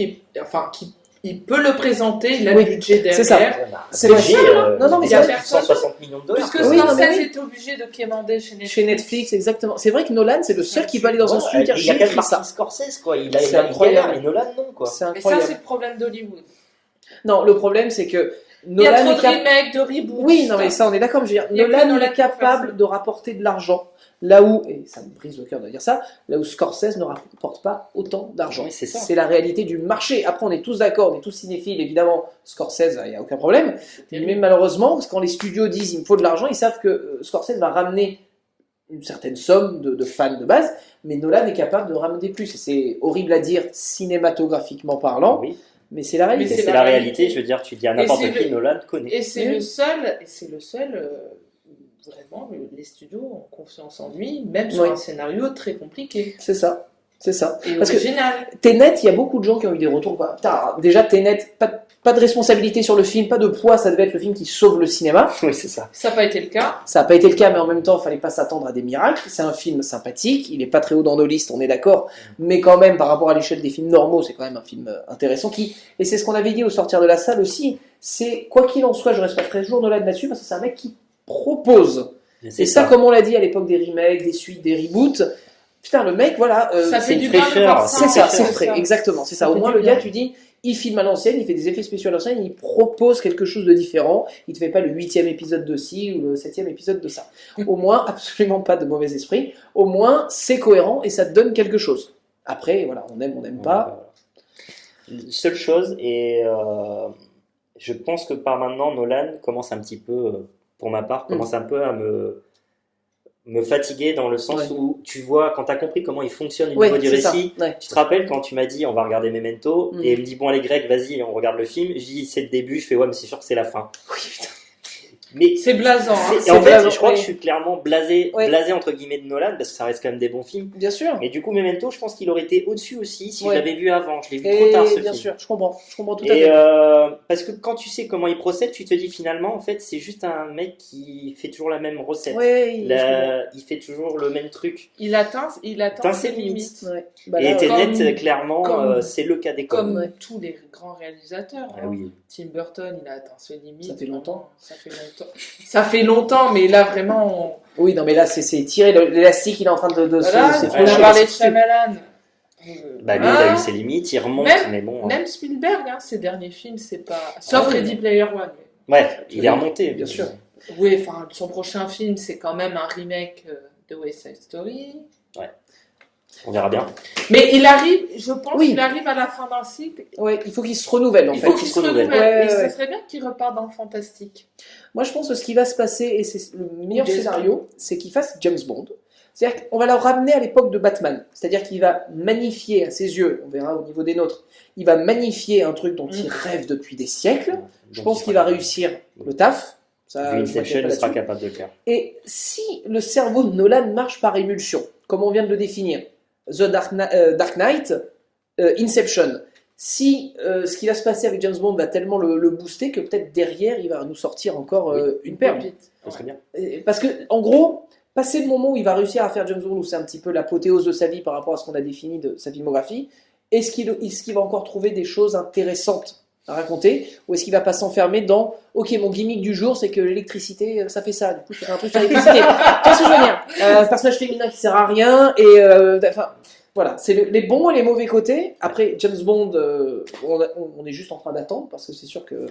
il peut le présenter, il a Oui, le budget derrière. c'est ça. Ouais, bah, C'est budget, vrai. Non, non, mais il y c'est a vrai. 160 millions de dollars. Puisque Oui, non, mais Scorsese oui. était obligé de quémander chez Netflix. Chez Netflix, exactement. C'est vrai que Nolan, c'est le seul qui peut aller dans un Ouais, studio et dire il y a j'ai quand même écrit ça. Martin Scorsese, quoi. Il C'est a incroyable. galère, et Nolan, non, quoi. C'est Et ça, incroyable. c'est le problème d'Hollywood. Non, le problème, c'est que Il y a Nolan trop est de capable. remakes, de reboots. Oui, non mais ça on est d'accord, je veux dire, Il y a que Nolan Nolan est pour faire capable ça. de rapporter de l'argent là où, et ça me brise le cœur de dire ça, là où Scorsese ne rapporte pas autant d'argent. Oui, c'est ça. C'est la réalité du marché. Après on est tous d'accord, on est tous cinéphiles, évidemment, Scorsese, il n'y a aucun problème, mais malheureusement, quand les studios disent il me faut de l'argent, ils savent que Scorsese va ramener une certaine somme de fans de base, mais Nolan est capable de ramener plus. Et c'est horrible à dire cinématographiquement parlant, Oui, mais c'est la réalité. Mais c'est la réalité. Je veux dire, tu dis à n'importe c'est qui, le- Nolan connaît. Et c'est Oui. le seul, vraiment, les studios ont confiance en lui, même sur Oui. un scénario très compliqué C'est ça. C'est ça. et Parce que original. Tenet, il y a beaucoup de gens qui ont eu des retours. Bah, putain, déjà, Tenet, pas de responsabilité sur le film, pas de poids, ça devait être le film qui sauve le cinéma. Oui, c'est ça. Ça n'a pas été le cas. Ça n'a pas été le cas, mais en même temps, il fallait pas s'attendre à des miracles. C'est un film sympathique, il est pas très haut dans nos listes, on est d'accord, mais quand même, par rapport à l'échelle des films normaux, c'est quand même un film intéressant et c'est ce qu'on avait dit au sortir de la salle aussi, c'est, quoi qu'il en soit, je respecterai toujours Nolan là-dessus, parce que c'est un mec qui propose. C'est Et ça, comme on l'a dit à l'époque des remakes, des suites, des reboots, putain, le mec, voilà, Ça c'est fait une du bien de fraîcheur, voir c'est ça. ça, c'est frais, exactement, c'est ça. Ça Au fait moins, du le gars, bien. tu dis, il filme à l'ancienne, il fait des effets spéciaux à l'ancienne, il propose quelque chose de différent. Il te fait pas le 8e épisode de ci ou le 7e épisode de ça. Au moins, absolument pas de mauvais esprit. Au moins, c'est cohérent et ça te donne quelque chose. Après, voilà, on n'aime pas. Seule chose, et je pense que par maintenant, Nolan commence un petit peu, pour ma part, commence un peu à me fatiguer dans le sens Ouais. où tu vois, quand tu as compris comment il fonctionne au Ouais, niveau du c'est ça. récit, Ouais. tu te rappelles quand tu m'as dit on va regarder Memento, et il me dit bon allez Greg, vas-y, on regarde le film, je dis c'est le début, je fais ouais mais c'est sûr que c'est la fin. Mais C'est blasant. Hein. et en fait, blasant, je crois oui. que je suis clairement blasé, Ouais. blasé entre guillemets de Nolan, parce que ça reste quand même des bons films. Bien sûr. Mais du coup, Memento, je pense qu'il aurait été au-dessus aussi si Ouais. je l'avais vu avant. Je l'ai vu Et trop tard ce bien film. sûr, je comprends tout à Et fait. parce que quand tu sais comment il procède, tu te dis finalement, en fait, c'est juste un mec qui fait toujours la même recette. Ouais, Il fait toujours le même truc. Il atteint ses ses limites. Ouais. Bah Et là, Tenet, clairement, comme- c'est le cas d'école. Comme Ouais. tous les grands réalisateurs. Ah hein. oui. Tim Burton, il a atteint ses limites. Ça fait longtemps. Ça fait longtemps. Ça fait longtemps, mais là vraiment. oui, non, mais là, c'est tiré l'élastique, il est en train de Voilà, se on faucher. a parlé de Shyamalan. Bah lui, il a eu ses limites, il remonte, mais bon. Même Spielberg, hein, ses derniers films, c'est pas. Sauf oui. Ready Player One. Ouais, il est remonté. Bien sûr. Oui, enfin, son prochain film, c'est quand même un remake de West Side Story. On verra bien. Mais il arrive, je pense Oui. qu'il arrive à la fin d'un cycle. Ouais, il faut qu'il se renouvelle en Il fait. faut qu'il se renouvelle. Ouais, Et ouais. ça serait bien qu'il reparte dans le fantastique. Moi, je pense que ce qui va se passer, et c'est le meilleur James scénario, c'est qu'il fasse James Bond. C'est-à-dire qu'on va le ramener à l'époque de Batman. C'est-à-dire qu'il va magnifier à ses yeux, on verra au niveau des nôtres, il va magnifier un truc dont il rêve depuis des siècles. Je pense qu'il va réussir le taf. Ça, Vu je m'inquiète Inception, pas il sera là-dessus. capable de le faire. Et si le cerveau de Nolan marche par émulsion, comme on vient de le définir, The Dark Knight, Inception, si ce qui va se passer avec James Bond va tellement le booster que peut-être derrière il va nous sortir encore une perle. Pépite. Ça serait bien. Parce que, en gros, passer le moment où il va réussir à faire James Bond, où c'est un petit peu l'apothéose de sa vie par rapport à ce qu'on a défini de sa filmographie, est-ce qu'il va encore trouver des choses intéressantes à raconter, ou est-ce qu'il va pas s'enfermer dans ok, mon gimmick du jour c'est que l'électricité ça fait ça, du coup je fais un truc sur l'électricité. Qu'est-ce que je veux dire personnage féminin qui sert à rien, et enfin voilà, c'est les bons et les mauvais côtés. Après James Bond, on est juste en train d'attendre parce que c'est sûr que.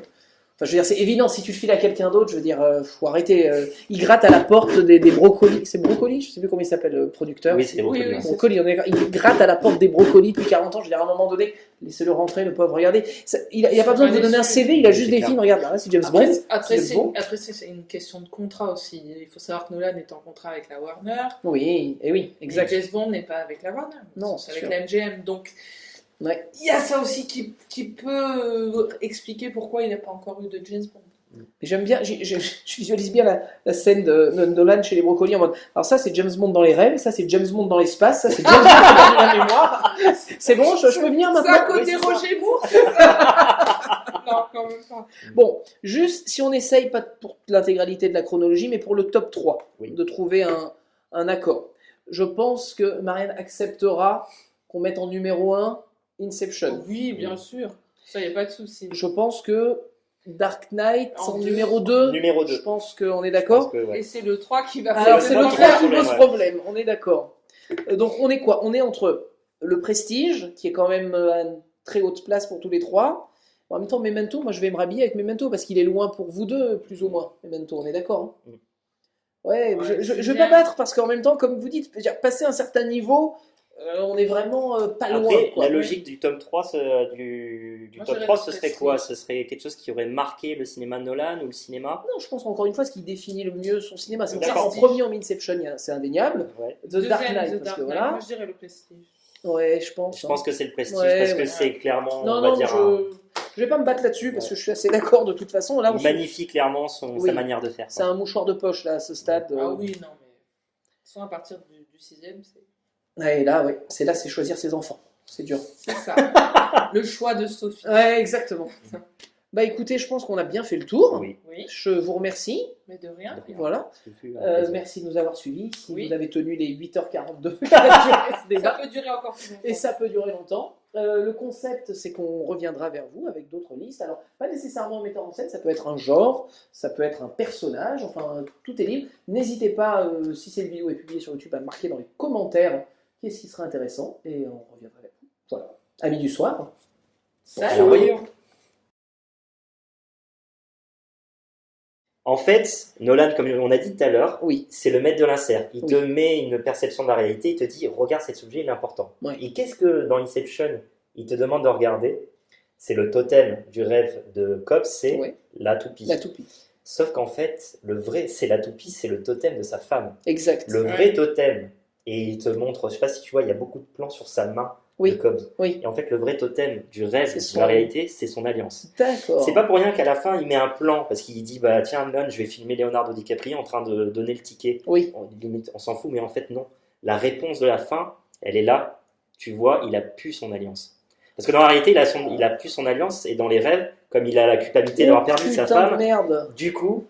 Enfin, je veux dire, c'est évident, si tu le files à quelqu'un d'autre, je veux dire, faut arrêter. Il gratte à la porte des brocolis. C'est brocolis? Je sais plus comment il s'appelle, le producteur. Oui, c'est Oui, beaucoup oui, bien. c'est- Brocolis, on est d'accord. Il gratte à la porte des brocolis depuis 40 ans. Je veux dire, à un moment donné, laissez-le rentrer, le pauvre. Regardez, il a pas besoin de vous donner un CV, il a juste C'est des clair. films. Regarde, là, c'est James Bond. Après, c'est bon. c'est une question de contrat aussi. Il faut savoir que Nolan est en contrat avec la Warner. Oui, et oui, exact. Et James Bond n'est pas avec la Warner. Non, c'est c'est avec sûr. la MGM. Donc, Ouais. il y a ça aussi qui peut expliquer pourquoi il n'a pas encore eu de James Bond. Mais j'aime bien, je visualise bien la scène de Nolan chez les brocolis en mode. Alors ça c'est James Bond dans les rêves, ça c'est James Bond dans l'espace, ça c'est James Bond dans la mémoire. C'est bon, je peux venir C'est maintenant. à côté Oui, c'est ça. Roger Moore, c'est ça? Non, quand même pas. Bon, juste si on essaye, pas pour l'intégralité de la chronologie, mais pour le top 3, Oui. de trouver un accord. Je pense que Marianne acceptera qu'on mette en numéro 1 Inception. Oui, bien sûr. Ça, il n'y a pas de souci. Je pense que Dark Knight En en deux. numéro 2. Numéro 2. Je pense qu'on est Je d'accord. pense que, ouais. Et c'est le 3 qui va Alors faire c'est le le 3 qui problème, pose ouais. problème, on est d'accord. Donc on est quoi? On est entre le Prestige, qui est quand même à une très haute place pour tous les trois, Bon, en même temps, Memento, moi je vais me rhabiller avec Memento parce qu'il est loin pour vous deux, plus ou moins. Memento, on est d'accord, hein? Ouais, Ouais, je c'est vais bien. pas battre parce qu'en même temps, comme vous dites, je veux dire, passer un certain niveau, on est vraiment pas loin, Après, quoi. la logique du tome 3, du Moi, top j'irais 3, le ce serait prestige. quoi? Ce serait quelque chose qui aurait marqué le cinéma de Nolan ou le cinéma? Non, je pense encore une fois, ce qui définit le mieux son cinéma, c'est pour ça D'accord. en premier, on met Inception, c'est indéniable. Ouais. The Dark Deuxième, Knight, The parce Dark que Knight. voilà. Moi, je dirais le prestige. Ouais, je pense. Je pense que c'est le prestige Ouais, parce que ouais. c'est clairement, Non, on va non, dire, je vais pas me battre là-dessus parce Ouais. que je suis assez d'accord de toute façon. Là, il magnifie clairement sa Oui. manière de faire. c'est un mouchoir de poche là, à ce stade. Ah oui, non, mais. Soit à partir du sixième, c'est. Ouais, et là, ouais, c'est choisir ses enfants. C'est dur. C'est ça. Le choix de Sophie. Ouais, exactement. Bah écoutez, je pense qu'on a bien fait le tour. Oui. Oui, Je vous remercie. mais de rien. Voilà. Ce fut un plaisir. Merci de nous avoir suivis. Si Oui. vous avez tenu les 8h42 qui a duré ce Ça débat. peut durer encore plus longtemps. Et ça peut durer longtemps. Le concept, c'est qu'on reviendra vers vous avec d'autres listes. Alors, pas nécessairement en mettant en scène, ça peut être un genre, ça peut être un personnage, enfin, tout est libre. N'hésitez pas, si cette vidéo est publiée sur YouTube, à marquer dans les commentaires qu'est-ce qui serait intéressant, et on reviendra vers vous. Voilà. Amis du soir. Salut. En fait, Nolan, comme on a dit tout à l'heure, Oui. c'est le maître de l'insert. Il Oui. te met une perception de la réalité, il te dit regarde cet objet, il est important. Ouais. Et qu'est-ce que dans Inception, il te demande de regarder? C'est le totem du rêve de Cobb, c'est Ouais. la toupie. La toupie. Sauf qu'en fait, le vrai, c'est la toupie, c'est le totem de sa femme. Exact. Le vrai totem, et il te montre, je sais pas si tu vois, il y a beaucoup de plans sur sa main Oui. de Cobb. Oui. Et en fait, le vrai totem du rêve, C'est de son- la réalité, c'est son alliance. D'accord. C'est pas pour rien qu'à la fin, il met un plan, parce qu'il dit, bah tiens, Nolan, je vais filmer Leonardo DiCaprio en train de donner le ticket. Oui. On s'en fout, mais en fait, non. La réponse de la fin, elle est là. Tu vois, il a pu son alliance. Parce que dans la réalité, il a pu son alliance, et dans les rêves, comme il a la culpabilité d'avoir perdu sa Putain de femme, merde. du coup,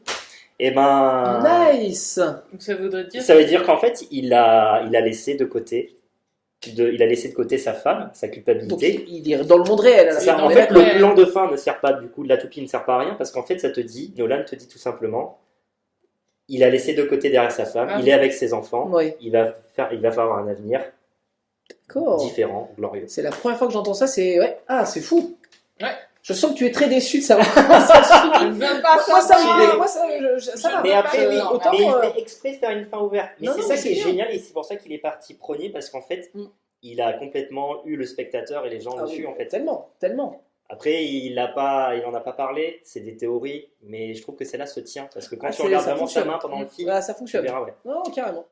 eh ben, Nice. Donc ça voudrait dire. ça veut dire qu'en fait, il a laissé de côté, il a laissé de côté sa femme, sa Donc culpabilité. il est dans le monde réel. à la Ça, fin, en on est fait, d'accord. le plan de fin ne sert pas, du coup, de la toupie ne sert pas à rien, parce qu'en fait, ça te dit, Nolan te dit tout simplement, il a laissé de côté derrière sa femme, Ah il oui. est avec ses enfants, Oui. il va faire un avenir D'accord. différent, glorieux. C'est la première fois que j'entends ça, c'est... Ouais. Ah, c'est fou. Ouais. Je sens que tu es très déçu de savoir comment ça se Je finit. ne veux pas Moi, ça savoir. moi, ça Je va. Mais après, oui, autant, mais il fait exprès de faire une fin ouverte. Mais Non, c'est non, ça mais qui est c'est bien. génial, et c'est pour ça qu'il est parti premier, parce qu'en fait, Mm. il a complètement eu le spectateur et les gens Ah dessus, oui, en fait. tellement, tellement. Après, il en a pas parlé, c'est des théories, mais je trouve que celle-là se tient, parce que quand Ah, tu regardes ça vraiment sa fonctionne. main pendant le film, Ah, ça tu fonctionne. verras, ouais. Non, carrément.